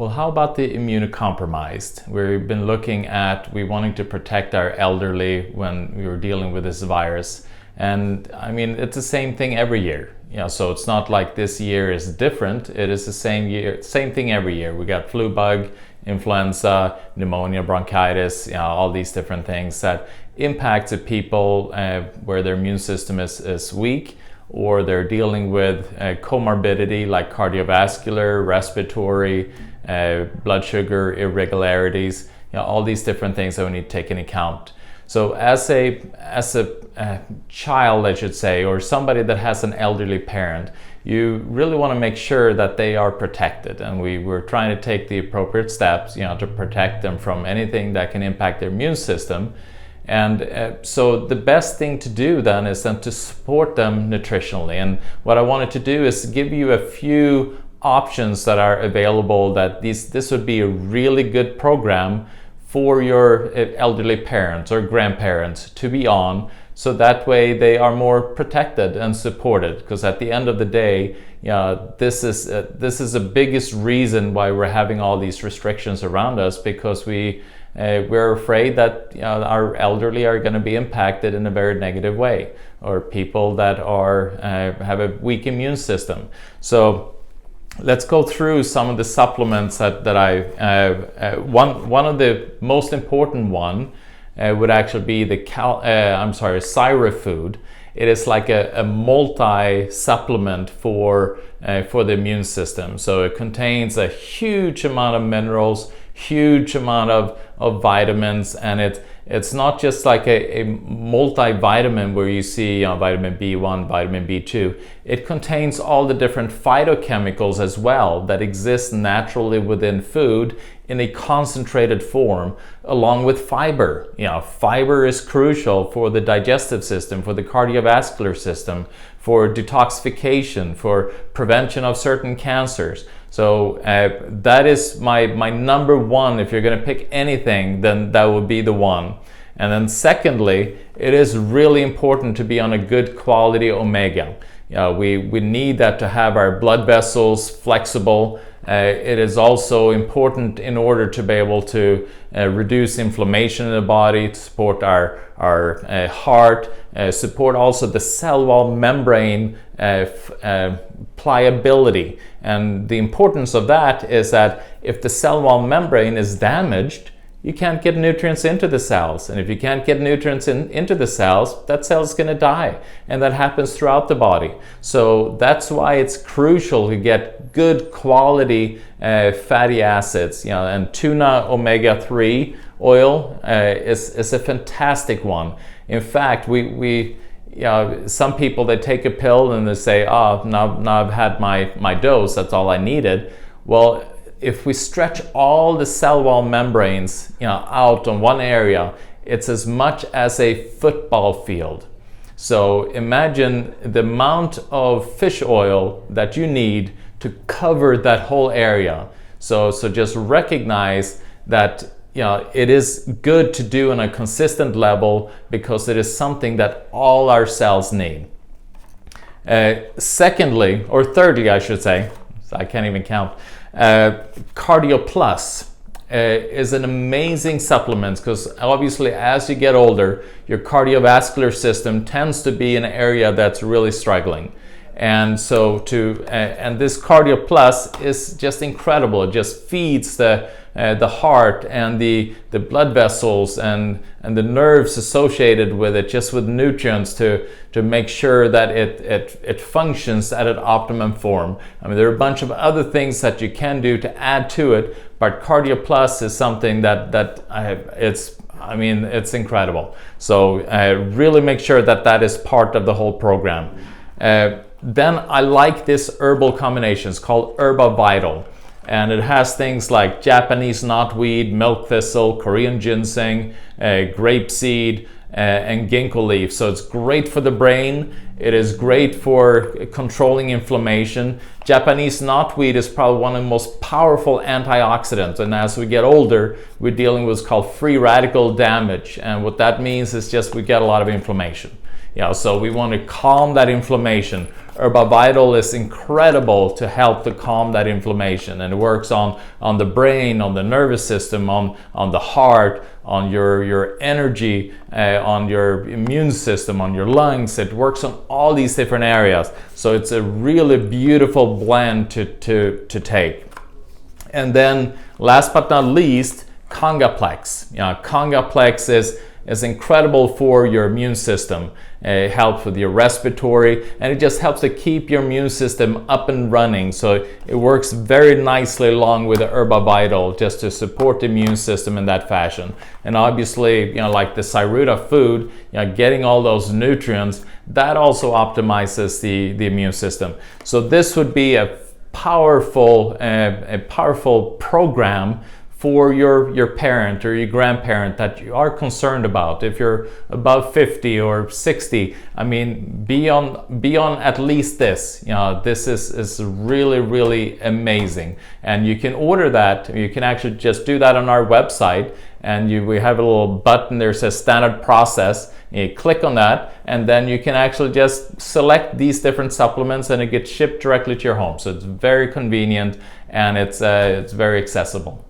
Well, how about the immunocompromised? We've been looking at, we wanting to protect our elderly when we were dealing with this virus. And I mean, it's the same thing every year. So it's not like this year is different. It is the same thing every year. We got flu bug, influenza, pneumonia, bronchitis, all these different things that impact the people where their immune system is weak, or they're dealing with comorbidity like cardiovascular, respiratory, blood sugar irregularities, all these different things that we need to take into account. So as a child, I should say, or somebody that has an elderly parent, you really want to make sure that they are protected, and we're trying to take the appropriate steps, to protect them from anything that can impact their immune system. And so the best thing to do then is then to support them nutritionally. And what I wanted to do is give you a few options that are available, that this would be a really good program for your elderly parents or grandparents to be on, so that way they are more protected and supported. Because at the end of the day, this is the biggest reason why we're having all these restrictions around us, because we're afraid that our elderly are going to be impacted in a very negative way, or people that have a weak immune system. So let's go through some of the supplements that I one of the most important one would actually be the Cyrofood. It is like a multi-supplement for the immune system. So it contains a huge amount of minerals, huge amount of vitamins, and it's not just like a multivitamin where you see vitamin B1, vitamin B2. It contains all the different phytochemicals as well that exist naturally within food in a concentrated form, along with fiber. Fiber is crucial for the digestive system, for the cardiovascular system, for detoxification, for prevention of certain cancers. So that is my number one. If you're going to pick anything, then that would be the one. And then secondly, it is really important to be on a good quality omega. We need that to have our blood vessels flexible. It is also important in order to be able to reduce inflammation in the body, to support our heart, support also the cell wall membrane pliability. And the importance of that is that if the cell wall membrane is damaged, you can't get nutrients into the cells. And if you can't get nutrients into the cells, that cell is going to die. And that happens throughout the body. So that's why it's crucial to get good quality fatty acids. And Tuna Omega-3 Oil is a fantastic one. In fact, some people, they take a pill and they say, now I've had my dose, that's all I needed. Well, if we stretch all the cell wall membranes out on one area, it's as much as a football field. So imagine the amount of fish oil that you need to cover that whole area. So just recognize that it is good to do on a consistent level, because it is something that all our cells need. Secondly, or thirdly, I should say, I can't even count. Cardio Plus is an amazing supplement, because obviously as you get older, your cardiovascular system tends to be an area that's really struggling. And so and this Cardio Plus is just incredible. It just feeds the heart and the blood vessels and the nerves associated with it, just with nutrients to make sure that it functions at an optimum form. I mean, there are a bunch of other things that you can do to add to it, but Cardio Plus is something it's incredible. So really make sure that is part of the whole program. Then I like this herbal combination. It's called HerbaVital. And it has things like Japanese knotweed, milk thistle, Korean ginseng, grapeseed, and ginkgo leaf. So it's great for the brain. It is great for controlling inflammation. Japanese knotweed is probably one of the most powerful antioxidants. And as we get older, we're dealing with what's called free radical damage. And what that means is just we get a lot of inflammation. So we want to calm that inflammation. HerbaVital is incredible to help to calm that inflammation, and it works on the brain, on the nervous system, on the heart, on your energy, on your immune system, on your lungs. It works on all these different areas. So it's a really beautiful blend to take. And then last but not least, Congaplex. Congaplex is incredible for your immune system. It helps with your respiratory, and it just helps to keep your immune system up and running. So it works very nicely along with the HerbaVital, just to support the immune system in that fashion. And obviously, like the Cyrofood, getting all those nutrients, that also optimizes the immune system. So this would be a powerful program for your parent or your grandparent that you are concerned about. If you're above 50 or 60, I mean, be on at least this. This is really, really amazing. And you can order that. You can actually just do that on our website, and we have a little button there that says standard process. You click on that, and then you can actually just select these different supplements, and it gets shipped directly to your home. So it's very convenient, and it's very accessible.